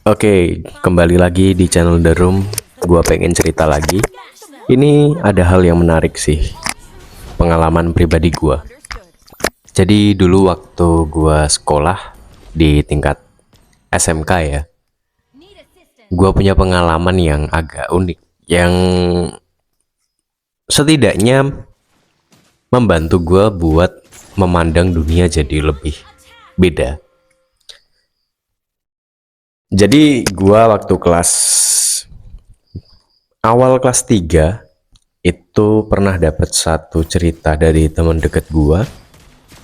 Oke, kembali lagi di channel The Room. Gua pengen cerita lagi. Ini ada hal yang menarik sih, pengalaman pribadi gua. Jadi dulu waktu gua sekolah di tingkat SMK ya, gua punya pengalaman yang agak unik, yang setidaknya membantu gua buat memandang dunia jadi lebih beda. Jadi gua waktu awal kelas 3 itu pernah dapat satu cerita dari teman deket gua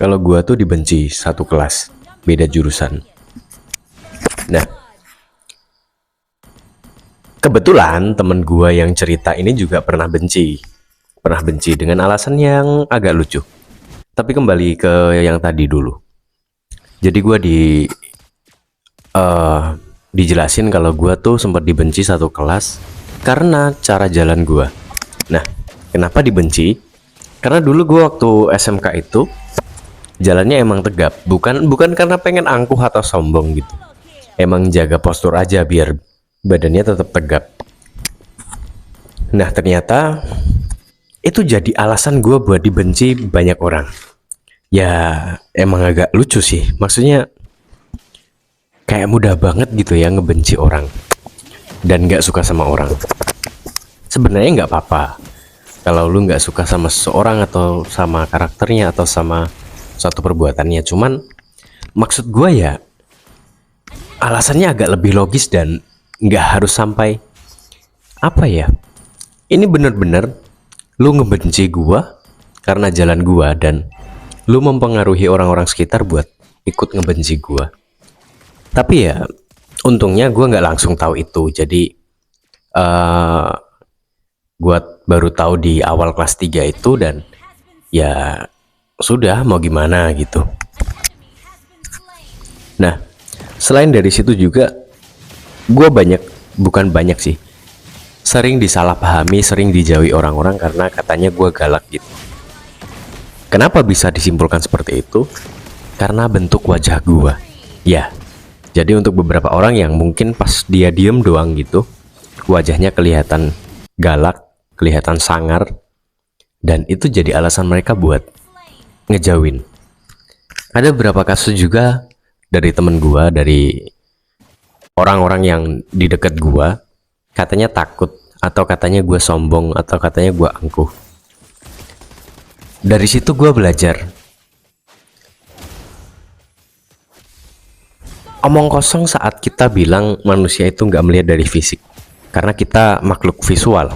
kalau gua tuh dibenci satu kelas, beda jurusan. Nah, kebetulan temen gua yang cerita ini juga pernah benci dengan alasan yang agak lucu. Tapi kembali ke yang tadi dulu. Jadi gua dijelasin kalau gua tuh sempat dibenci satu kelas karena cara jalan gua. Nah, kenapa dibenci? Karena dulu gua waktu SMK itu jalannya emang tegap, bukan karena pengen angkuh atau sombong gitu. Emang jaga postur aja biar badannya tetap tegap. Nah, ternyata itu jadi alasan gua buat dibenci banyak orang. Ya, emang agak lucu sih. Maksudnya kayak mudah banget gitu ya ngebenci orang dan nggak suka sama orang. Sebenarnya nggak apa-apa kalau lu nggak suka sama seseorang atau sama karakternya atau sama suatu perbuatannya. Cuman maksud gue ya alasannya agak lebih logis dan nggak harus sampai apa ya. Ini bener-bener lu ngebenci gue karena jalan gue dan lu mempengaruhi orang-orang sekitar buat ikut ngebenci gue. Tapi ya untungnya gue nggak langsung tahu itu. Jadi gue baru tahu di awal kelas 3 itu dan ya sudah mau gimana gitu. Nah, selain dari situ juga gue bukan banyak sih, sering disalahpahami, sering dijauhi orang-orang karena katanya gue galak gitu. Kenapa bisa disimpulkan seperti itu? Karena bentuk wajah gue. Ya, jadi untuk beberapa orang yang mungkin pas dia diem doang gitu, wajahnya kelihatan galak, kelihatan sangar, dan itu jadi alasan mereka buat ngejauhin. Ada beberapa kasus juga dari temen gua, dari orang-orang yang di dekat gua, katanya takut, atau katanya gua sombong, atau katanya gua angkuh. Dari situ gua belajar. Omong kosong saat kita bilang manusia itu nggak melihat dari fisik, karena kita makhluk visual.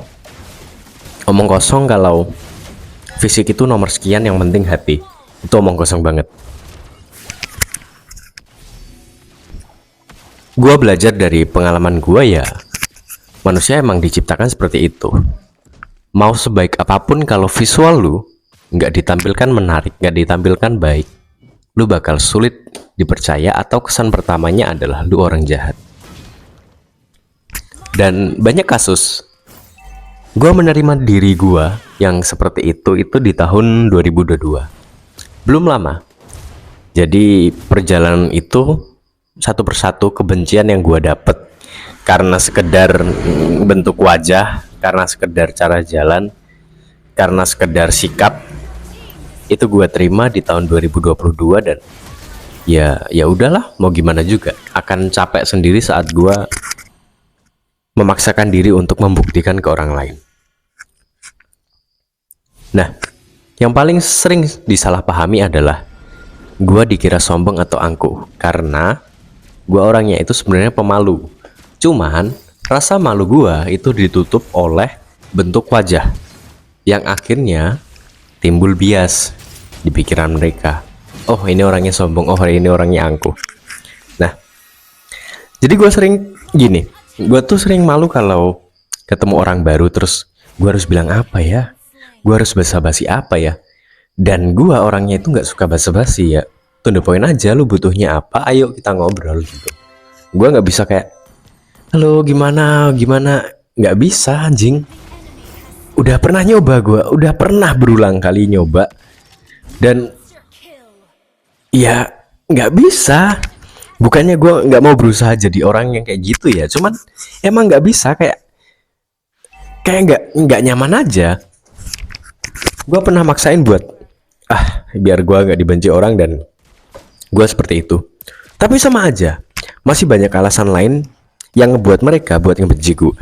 Omong kosong kalau fisik itu nomor sekian, yang penting hati. Itu omong kosong banget. Gua belajar dari pengalaman gua ya, manusia emang diciptakan seperti itu. Mau sebaik apapun kalau visual lu nggak ditampilkan menarik, nggak ditampilkan baik, lu bakal sulit dipercaya atau kesan pertamanya adalah lu orang jahat. Dan banyak kasus gue menerima diri gue yang seperti itu di tahun 2022. Belum lama. Jadi perjalanan itu satu persatu kebencian yang gue dapet karena sekedar bentuk wajah, karena sekedar cara jalan, karena sekedar sikap, itu gue terima di tahun 2022 dan ya udahlah, mau gimana juga, akan capek sendiri saat gue memaksakan diri untuk membuktikan ke orang lain. Nah, yang paling sering disalahpahami adalah gue dikira sombong atau angkuh karena gue orangnya itu sebenarnya pemalu. Cuman rasa malu gue itu ditutup oleh bentuk wajah yang akhirnya timbul bias di pikiran mereka. Oh, ini orangnya sombong, oh ini orangnya angkuh. Nah, jadi gue sering gini, gue tuh sering malu kalau ketemu orang baru, terus gue harus bilang apa ya, gue harus basa-basi apa ya. Dan gue orangnya itu gak suka basa-basi ya, to the point aja, lu butuhnya apa, ayo kita ngobrol gitu. Gue gak bisa kayak, halo gimana, gak bisa anjing. Udah pernah nyoba, gue udah pernah berulang kali nyoba, dan ya nggak bisa. Bukannya gue nggak mau berusaha jadi orang yang kayak gitu ya, cuman emang nggak bisa, kayak nggak nyaman aja. Gue pernah maksain buat biar gue nggak dibenci orang dan gue seperti itu, tapi sama aja masih banyak alasan lain yang ngebuat mereka buat ngebenci gue.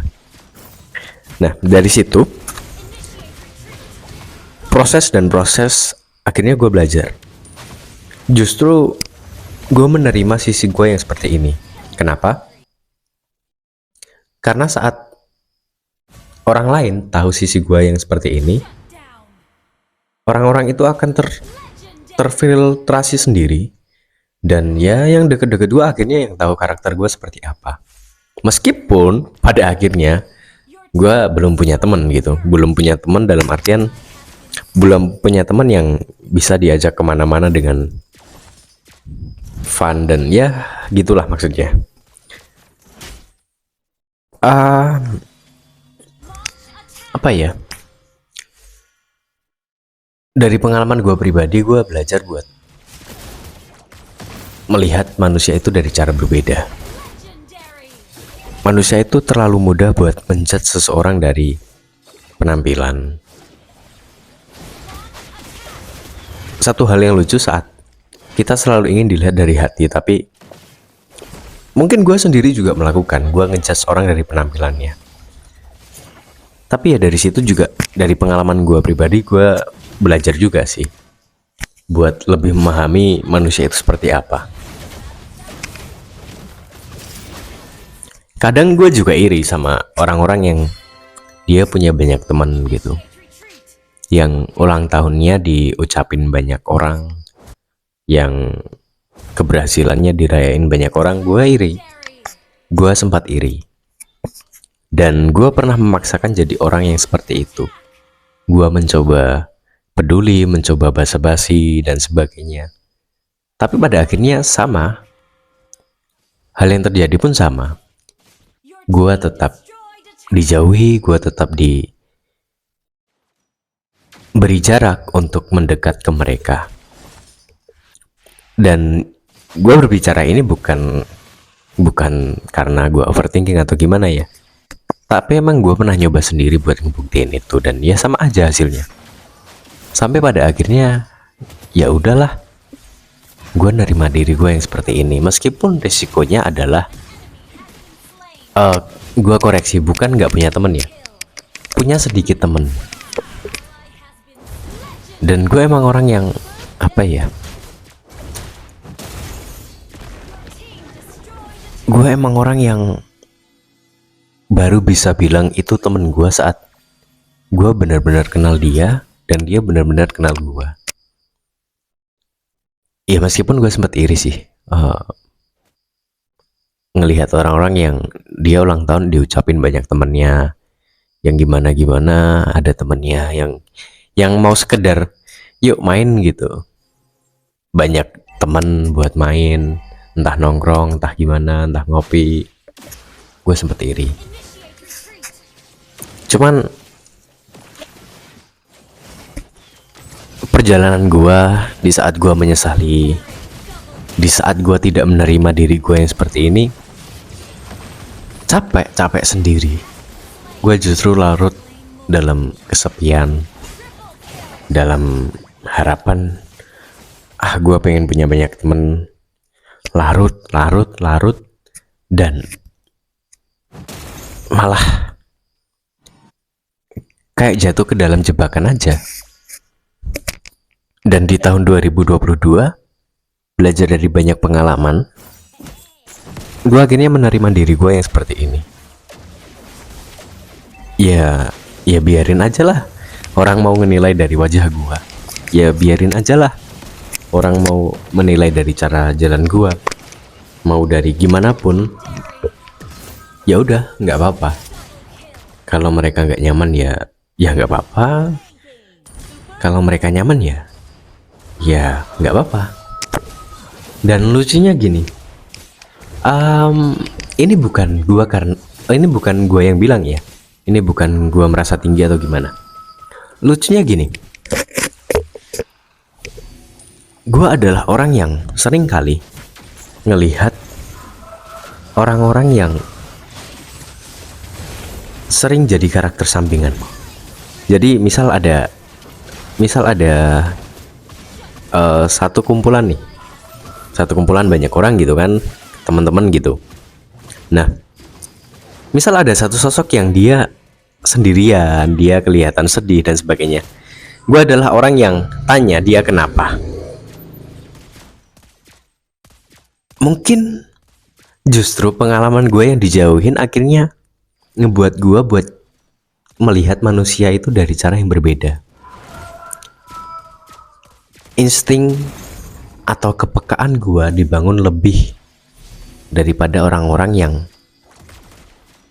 Nah, dari situ proses akhirnya gue belajar. Justru gue menerima sisi gue yang seperti ini. Kenapa? Karena saat orang lain tahu sisi gue yang seperti ini, orang-orang itu akan terfiltrasi sendiri. Dan ya yang deket-deket gue akhirnya yang tahu karakter gue seperti apa. Meskipun pada akhirnya gue belum punya teman gitu. Belum punya teman dalam artian belum punya teman yang bisa diajak kemana-mana dengan fun dan ya gitulah maksudnya. Apa ya? Dari pengalaman gue pribadi, gue belajar buat melihat manusia itu dari cara berbeda. Manusia itu terlalu mudah buat menjudge seseorang dari penampilan. Satu hal yang lucu saat kita selalu ingin dilihat dari hati, tapi mungkin gue sendiri juga melakukan, gue ngejudge orang dari penampilannya. Tapi ya dari situ juga, dari pengalaman gue pribadi, gue belajar juga sih buat lebih memahami manusia itu seperti apa. Kadang gue juga iri sama orang-orang yang dia punya banyak teman gitu, yang ulang tahunnya diucapin banyak orang, yang keberhasilannya dirayain banyak orang. Gue iri, gue sempat iri, dan gue pernah memaksakan jadi orang yang seperti itu. Gue mencoba peduli, mencoba basa-basi dan sebagainya, tapi pada akhirnya sama, hal yang terjadi pun sama. Gue tetap dijauhi, gue tetap diberi jarak untuk mendekat ke mereka. Dan gue berbicara ini bukan karena gue overthinking atau gimana ya, tapi emang gue pernah nyoba sendiri buat ngebuktiin itu, dan ya sama aja hasilnya. Sampai pada akhirnya ya udahlah, gue nerima diri gue yang seperti ini, meskipun risikonya adalah gue koreksi, bukan nggak punya temen ya, punya sedikit temen. Dan gue emang orang yang apa ya, gue emang orang yang baru bisa bilang itu temen gue saat gue benar-benar kenal dia dan dia benar-benar kenal gue. Ya meskipun gue sempat iri sih, ngelihat orang-orang yang dia ulang tahun diucapin banyak temennya, yang gimana-gimana, ada temennya yang mau sekedar yuk main gitu, banyak temen buat main, entah nongkrong, entah gimana, entah ngopi. Gue sempet iri. Cuman perjalanan gue di saat gue menyesali, di saat gue tidak menerima diri gue yang seperti ini, capek sendiri. Gue justru larut dalam kesepian, dalam harapan gue pengen punya banyak temen. Larut, dan malah kayak jatuh ke dalam jebakan aja. Dan di tahun 2022, belajar dari banyak pengalaman, gue akhirnya menerima diri gue yang seperti ini. Ya biarin aja lah orang mau menilai dari wajah gue. Ya biarin aja lah orang mau menilai dari cara jalan gue. Mau dari gimana pun, ya udah, nggak apa-apa. Kalau mereka nggak nyaman ya nggak apa-apa. Kalau mereka nyaman ya nggak apa-apa. Dan lucunya gini, ini bukan gua yang bilang ya, ini bukan gua merasa tinggi atau gimana. Lucunya gini, gua adalah orang yang sering kali ngelihat orang-orang yang sering jadi karakter sampingan. Jadi misal ada satu kumpulan nih, satu kumpulan banyak orang gitu kan, teman-teman gitu. Nah, misal ada satu sosok yang dia sendirian, dia kelihatan sedih dan sebagainya. Gue adalah orang yang tanya dia kenapa. Mungkin justru pengalaman gue yang dijauhin akhirnya ngebuat gue buat melihat manusia itu dari cara yang berbeda. Insting atau kepekaan gue dibangun lebih daripada orang-orang yang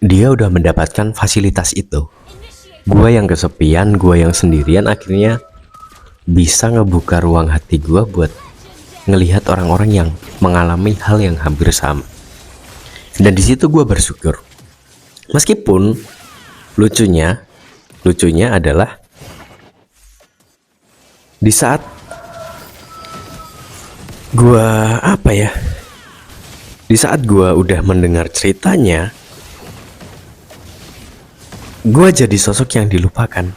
dia udah mendapatkan fasilitas itu. Gue yang kesepian, gue yang sendirian, akhirnya bisa ngebuka ruang hati gue buat ngelihat orang-orang yang mengalami hal yang hampir sama. Dan di situ gue bersyukur. Meskipun lucunya adalah di saat gue di saat gue udah mendengar ceritanya, gue jadi sosok yang dilupakan.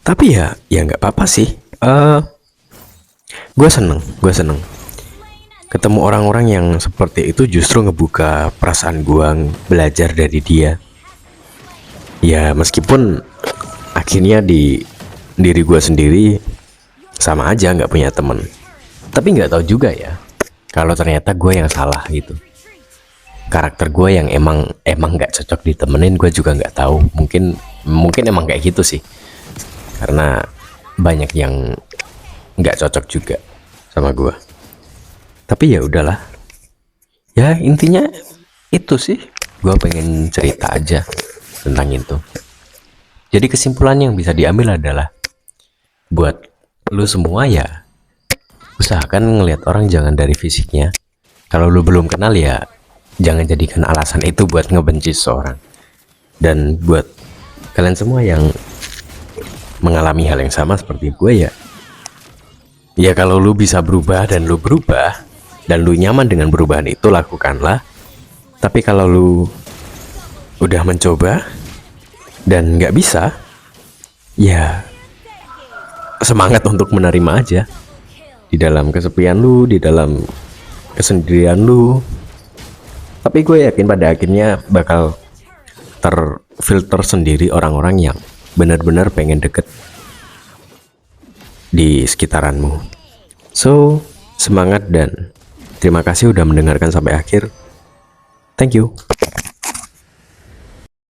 Tapi ya nggak apa-apa sih. Gue seneng ketemu orang-orang yang seperti itu, justru ngebuka perasaan gue belajar dari dia. Ya meskipun akhirnya di diri gue sendiri sama aja nggak punya temen, tapi nggak tahu juga ya kalau ternyata gue yang salah gitu. Karakter gue yang emang nggak cocok ditemenin, gue juga nggak tahu. Mungkin emang kayak gitu sih, karena banyak yang nggak cocok juga sama gue. Tapi ya udahlah, ya intinya itu sih, gue pengen cerita aja tentang itu. Jadi kesimpulan yang bisa diambil adalah buat lu semua ya, usahakan ngelihat orang jangan dari fisiknya. Kalau lu belum kenal ya jangan jadikan alasan itu buat ngebenci seseorang. Dan buat kalian semua yang mengalami hal yang sama seperti gue ya kalau lu bisa berubah dan lu berubah dan lu nyaman dengan perubahan itu, lakukanlah. Tapi kalau lu udah mencoba dan nggak bisa, ya semangat untuk menerima aja. Di dalam kesepian lu, di dalam kesendirian lu. Tapi gue yakin pada akhirnya bakal terfilter sendiri orang-orang yang benar-benar pengen deket di sekitaranmu. So, semangat dan terima kasih udah mendengarkan sampai akhir. Thank you.